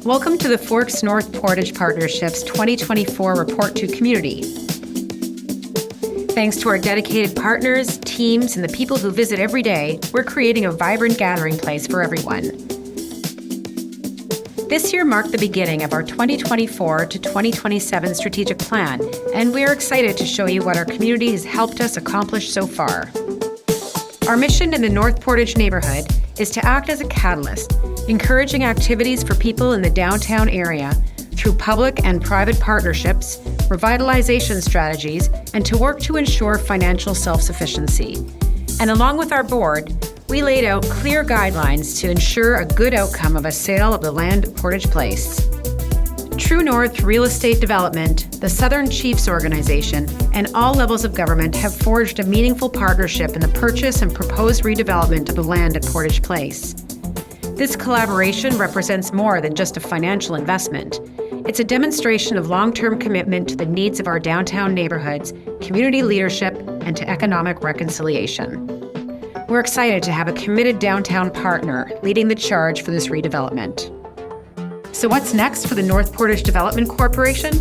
Welcome to the Forks North Portage Partnership's 2024 Report to Community. Thanks to our dedicated partners, teams, and the people who visit every day, we're creating a vibrant gathering place for everyone. This year marked the beginning of our 2024 to 2027 strategic plan, and we are excited to show you what our community has helped us accomplish so far. Our mission in the North Portage neighborhood is to act as a catalyst, encouraging activities for people in the downtown area through public and private partnerships, revitalization strategies, and to work to ensure financial self-sufficiency. And along with our board, we laid out clear guidelines to ensure a good outcome of a sale of the land at Portage Place. True North Real Estate Development, the Southern Chiefs Organization, and all levels of government have forged a meaningful partnership in the purchase and proposed redevelopment of the land at Portage Place. This collaboration represents more than just a financial investment. It's a demonstration of long-term commitment to the needs of our downtown neighborhoods, community leadership, and to economic reconciliation. We're excited to have a committed downtown partner leading the charge for this redevelopment. So what's next for the North Portage Development Corporation?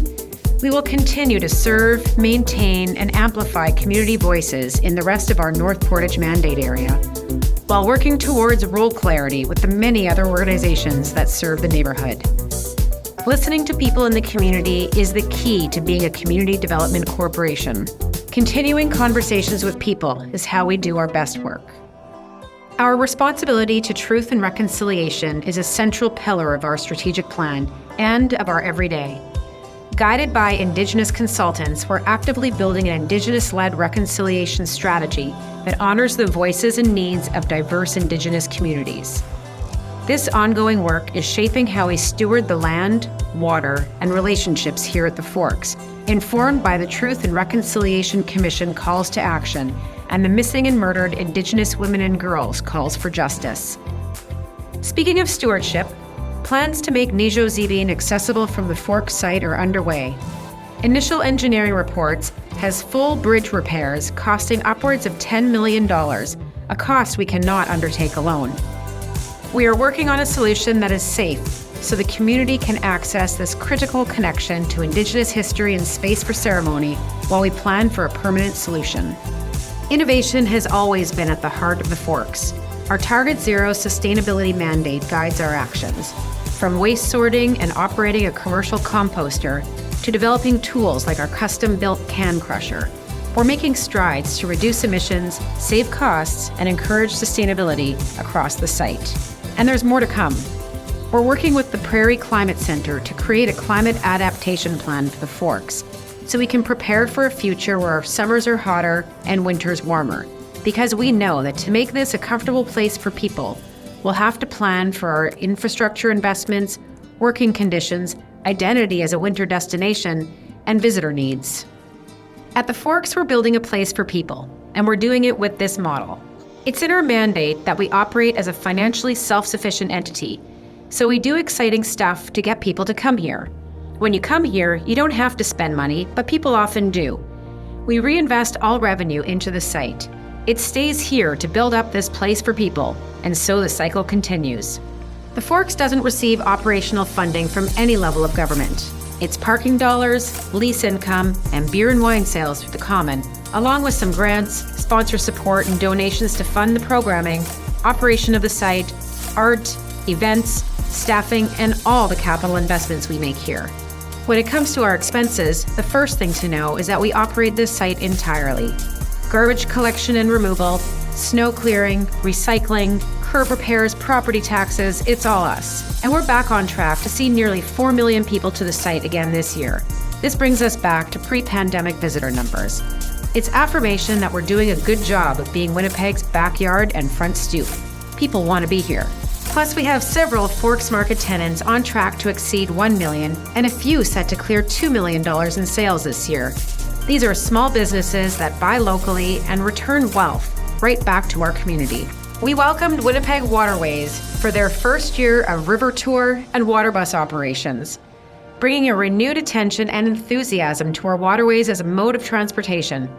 We will continue to serve, maintain, and amplify community voices in the rest of our North Portage mandate area, while working towards role clarity with the many other organizations that serve the neighborhood. Listening to people in the community is the key to being a community development corporation. Continuing conversations with people is how we do our best work. Our responsibility to truth and reconciliation is a central pillar of our strategic plan and of our everyday. Guided by Indigenous consultants, we're actively building an Indigenous-led reconciliation strategy that honors the voices and needs of diverse Indigenous communities. This ongoing work is shaping how we steward the land, water, and relationships here at the Forks, informed by the Truth and Reconciliation Commission calls to action and the Missing and Murdered Indigenous Women and Girls calls for justice. Speaking of stewardship, plans to make Nijozibin accessible from the Forks site are underway. Initial engineering reports has full bridge repairs costing upwards of $10 million, a cost we cannot undertake alone. We are working on a solution that is safe so the community can access this critical connection to Indigenous history and space for ceremony while we plan for a permanent solution. Innovation has always been at the heart of the Forks. Our Target Zero sustainability mandate guides our actions, from waste sorting and operating a commercial composter to developing tools like our custom-built can crusher. We're making strides to reduce emissions, save costs, and encourage sustainability across the site. And there's more to come. We're working with the Prairie Climate Center to create a climate adaptation plan for the Forks, so we can prepare for a future where our summers are hotter and winters warmer. Because we know that to make this a comfortable place for people, we'll have to plan for our infrastructure investments, working conditions, identity as a winter destination, and visitor needs. At the Forks, we're building a place for people, and we're doing it with this model. It's in our mandate that we operate as a financially self-sufficient entity, so we do exciting stuff to get people to come here. When you come here, you don't have to spend money, but people often do. We reinvest all revenue into the site. It stays here to build up this place for people, and so the cycle continues. The Forks doesn't receive operational funding from any level of government. It's parking dollars, lease income, and beer and wine sales through the Common, along with some grants, sponsor support, and donations to fund the programming, operation of the site, art, events, staffing, and all the capital investments we make here. When it comes to our expenses, the first thing to know is that we operate this site entirely. Garbage collection and removal, snow clearing, recycling, curb repairs, property taxes, it's all us. And we're back on track to see nearly 4 million people to the site again this year. This brings us back to pre-pandemic visitor numbers. It's affirmation that we're doing a good job of being Winnipeg's backyard and front stoop. People want to be here. Plus, we have several Forks Market tenants on track to exceed $1 million and a few set to clear $2 million in sales this year. These are small businesses that buy locally and return wealth right back to our community. We welcomed Winnipeg Waterways for their first year of river tour and water bus operations, bringing a renewed attention and enthusiasm to our waterways as a mode of transportation.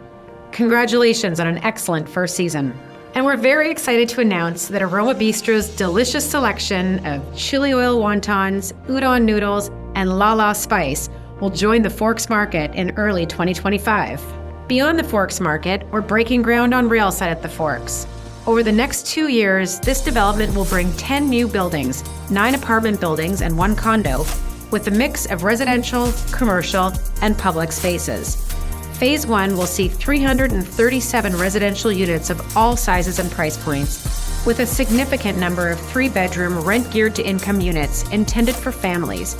Congratulations on an excellent first season. And we're very excited to announce that Aroma Bistro's delicious selection of chili oil wontons, udon noodles, and la spice will join the Forks Market in early 2025. Beyond the Forks Market, we're breaking ground on Railside at the Forks. Over the next 2 years, this development will bring 10 new buildings, 9 apartment buildings and 1 condo, with a mix of residential, commercial, and public spaces. Phase 1 will see 337 residential units of all sizes and price points, with a significant number of 3-bedroom rent-geared to income units intended for families,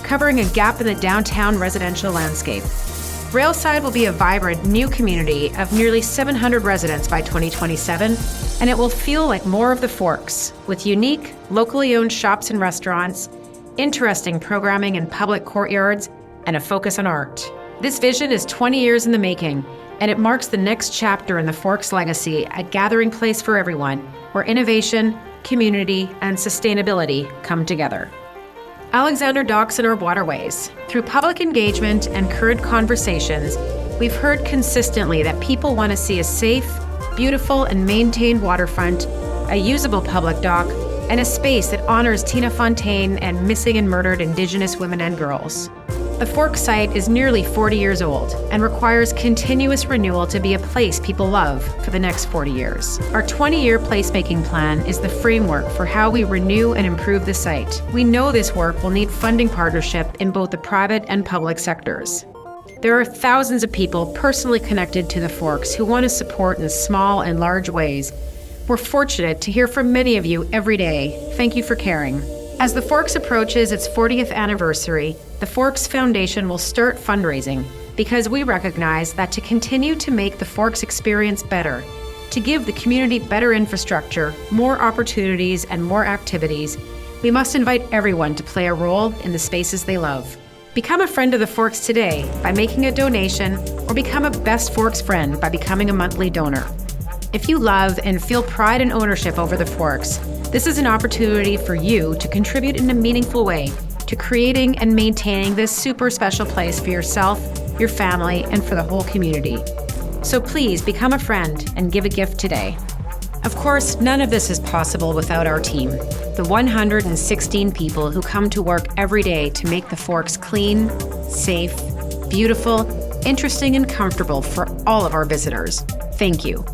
covering a gap in the downtown residential landscape. Railside will be a vibrant new community of nearly 700 residents by 2027, and it will feel like more of the Forks, with unique, locally owned shops and restaurants, interesting programming in public courtyards, and a focus on art. This vision is 20 years in the making, and it marks the next chapter in the Forks legacy, a gathering place for everyone, where innovation, community, and sustainability come together. Alexander Docks and our waterways. Through public engagement and current conversations, we've heard consistently that people want to see a safe, beautiful, and maintained waterfront, a usable public dock, and a space that honors Tina Fontaine and missing and murdered Indigenous women and girls. The Forks site is nearly 40 years old and requires continuous renewal to be a place people love for the next 40 years. Our 20-year placemaking plan is the framework for how we renew and improve the site. We know this work will need funding partnership in both the private and public sectors. There are thousands of people personally connected to the Forks who want to support in small and large ways. We're fortunate to hear from many of you every day. Thank you for caring. As the Forks approaches its 40th anniversary, the Forks Foundation will start fundraising because we recognize that to continue to make the Forks experience better, to give the community better infrastructure, more opportunities, and more activities, we must invite everyone to play a role in the spaces they love. Become a friend of the Forks today by making a donation, or become a Best Forks friend by becoming a monthly donor. If you love and feel pride and ownership over the Forks, this is an opportunity for you to contribute in a meaningful way to creating and maintaining this super special place for yourself, your family, and for the whole community. So please become a friend and give a gift today. Of course, none of this is possible without our team, the 116 people who come to work every day to make the Forks clean, safe, beautiful, interesting, and comfortable for all of our visitors. Thank you.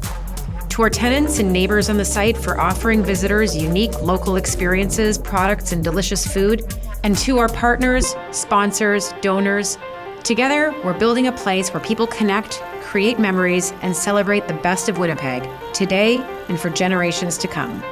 To our tenants and neighbors on the site for offering visitors unique local experiences, products, and delicious food, and to our partners, sponsors, donors, together we're building a place where people connect, create memories, and celebrate the best of Winnipeg, today and for generations to come.